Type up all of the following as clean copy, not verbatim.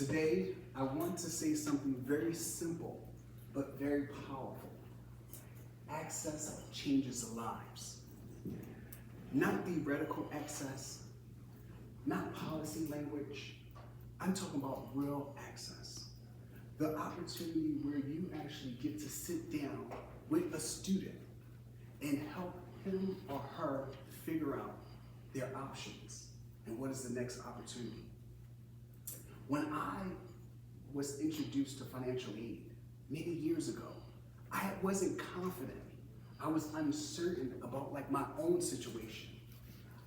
Today, I want to say something very simple, but very powerful. Access changes lives. Not theoretical access, not policy language. I'm talking about real access. The opportunity where you actually get to sit down with a student and help him or her figure out their options and what is the next opportunity. When I was introduced to financial aid many years ago, I wasn't confident. I was uncertain about my own situation.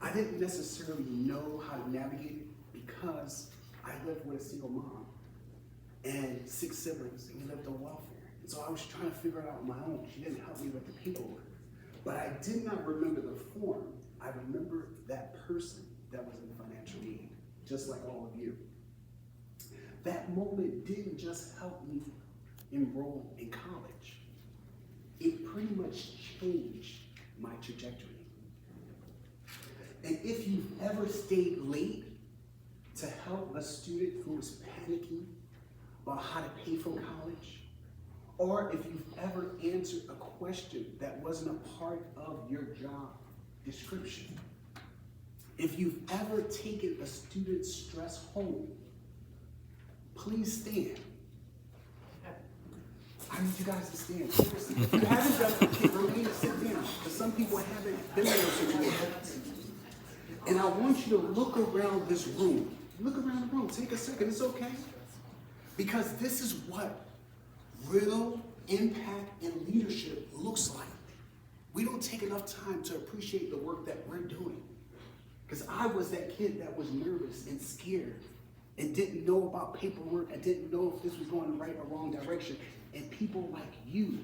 I didn't necessarily know how to navigate it because I lived with a single mom and 6 siblings, and we lived on welfare. And so I was trying to figure it out on my own. She didn't help me with the paperwork. But I did not remember the form. I remember that person that was in financial aid, just like all of you. That moment didn't just help me enroll in college. It pretty much changed my trajectory. And if you've ever stayed late to help a student who is panicking about how to pay for college, or if you've ever answered a question that wasn't a part of your job description, if you've ever taken a student's stress home, please stand. I need you guys to stand. Seriously. If you haven't done it, remain and sit down. Because some people haven't been in those situations. And I want you to look around this room. Look around the room. Take a second. It's okay. Because this is what real impact and leadership looks like. We don't take enough time to appreciate the work that we're doing. Because I was that kid that was nervous and scared and didn't know about paperwork. I didn't know if this was going in the right or wrong direction. And people like you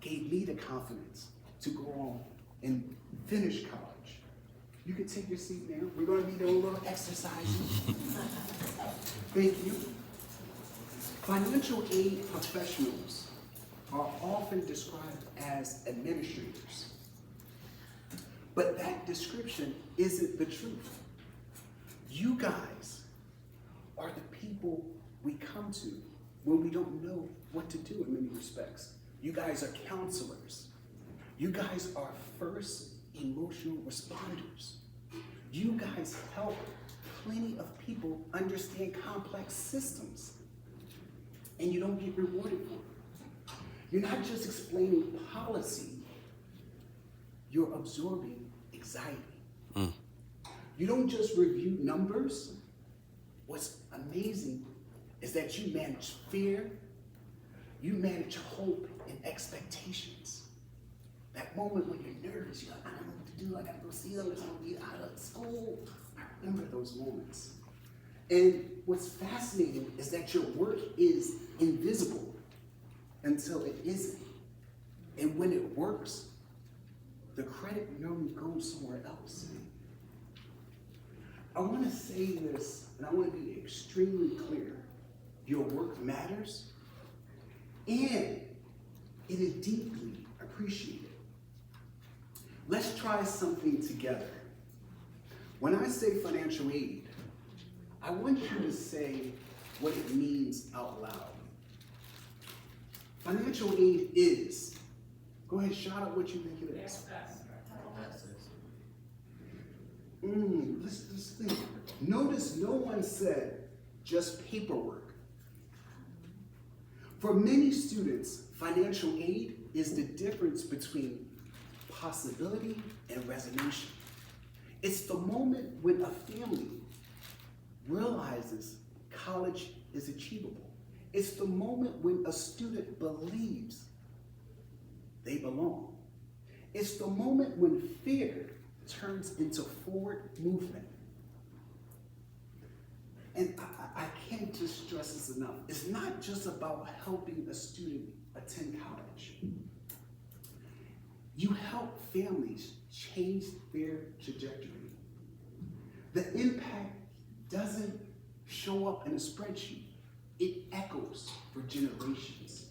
gave me the confidence to go on and finish college. You can take your seat now. We're going to be doing a little exercising. Thank you. Financial aid professionals are often described as administrators. But that description isn't the truth. You guys are the people we come to when we don't know what to do in many respects. You guys are counselors. You guys are first emotional responders. You guys help plenty of people understand complex systems, and you don't get rewarded for it. You're not just explaining policy, you're absorbing anxiety. You don't just review numbers. What's amazing is that you manage fear, you manage hope and expectations. That moment when you're nervous, you're like, I don't know what to do, I gotta go see them, I'm gonna be out of school. I remember those moments. And what's fascinating is that your work is invisible until it isn't. And when it works, the credit normally goes somewhere else. I want to say this, and I want to be extremely clear. Your work matters, and it is deeply appreciated. Let's try something together. When I say financial aid, I want you to say what it means out loud. Financial aid is, go ahead, shout out what you think it is. Let's think. Notice no one said just paperwork. For many students, financial aid is the difference between possibility and resignation. It's the moment when a family realizes college is achievable. It's the moment when a student believes they belong. It's the moment when fear turns into forward movement. And I can't just stress this enough. It's not just about helping a student attend college. You help families change their trajectory. The impact doesn't show up in a spreadsheet. It echoes for generations.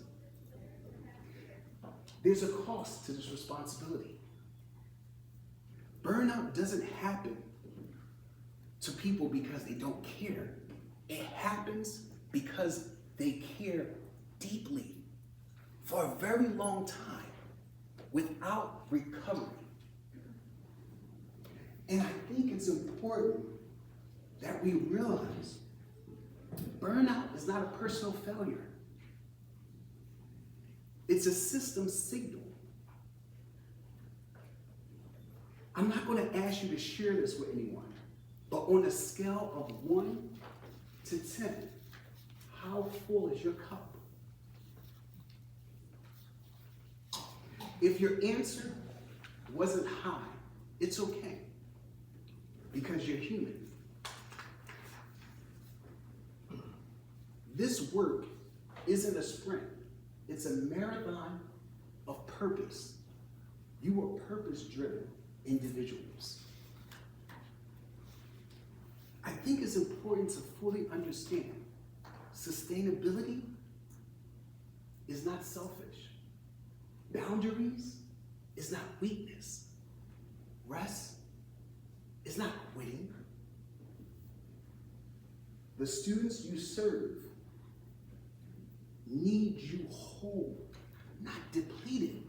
There's a cost to this responsibility. Burnout doesn't happen to people because they don't care. It happens because they care deeply for a very long time without recovery. And I think it's important that we realize burnout is not a personal failure. It's a system signal. I'm not going to ask you to share this with anyone, but on a scale of 1 to 10, how full is your cup? If your answer wasn't high, it's okay, because you're human. This work isn't a sprint. It's a marathon of purpose. You are purpose-driven individuals. I think it's important to fully understand sustainability is not selfish. Boundaries is not weakness. Rest is not quitting. The students you serve need you whole, not depleted.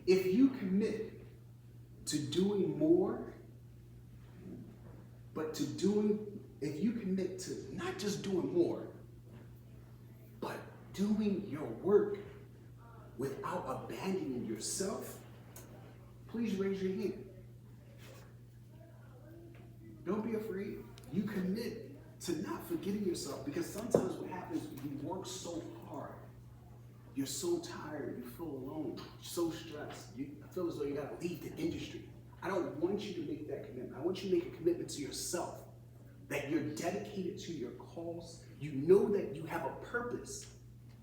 If you commit to doing more, but if you commit to not just doing more, but doing your work without abandoning yourself, please raise your hand. Don't be afraid. You commit to not forgetting yourself, because sometimes what happens, you work so hard, you're so tired, you feel alone, you're so stressed, you feel as though you gotta leave the industry. I don't want you to make that commitment. I want you to make a commitment to yourself, that you're dedicated to your cause. You know that you have a purpose,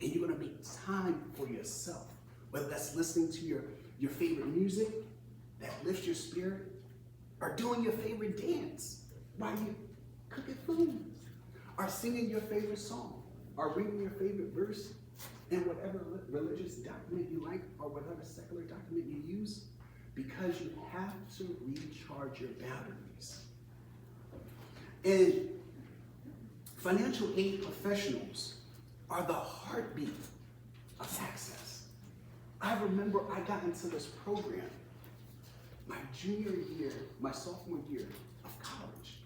and you're gonna make time for yourself, whether that's listening to your favorite music that lifts your spirit, or doing your favorite dance while you cooking food, or singing your favorite song, or reading your favorite verse in whatever religious document you like, or whatever secular document you use, because you have to recharge your batteries. And financial aid professionals are the heartbeat of access. I remember I got into this program my sophomore year of college.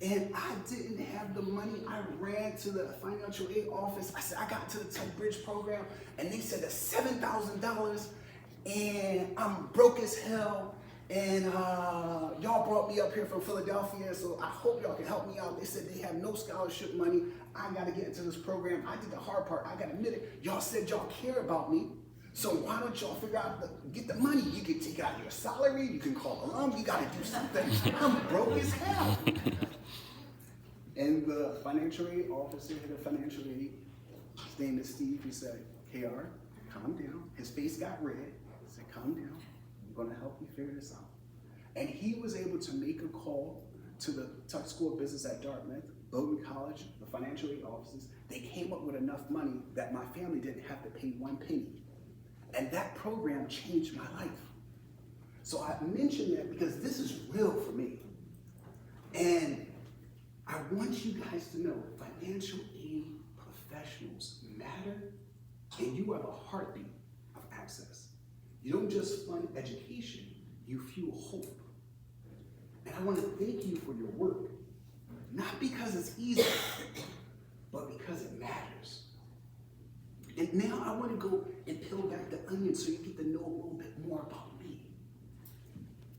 And I didn't have the money. I ran to the financial aid office. I said, I got to the Tech Bridge program, and they said it's $7,000, and I'm broke as hell, and y'all brought me up here from Philadelphia, so I hope y'all can help me out. They said they have no scholarship money. I gotta get into this program. I did the hard part. I gotta admit it. Y'all said y'all care about me, so why don't y'all figure out get the money? You can take out your salary. You can call alum. You gotta do something. I'm broke as hell. And the financial aid officer, the financial aid, his name is Steve, he said, KR, calm down. His face got red. He said, calm down. I'm gonna help you figure this out. And he was able to make a call to the Tuck School of Business at Dartmouth, Bowdoin College, the financial aid offices. They came up with enough money that my family didn't have to pay one penny. And that program changed my life. So I mention that because this is real for me. And I want you guys to know financial aid professionals matter, and you are the heartbeat of access. You don't just fund education, you fuel hope. And I want to thank you for your work, not because it's easy, but because it matters. And now I want to go and peel back the onion so you get to know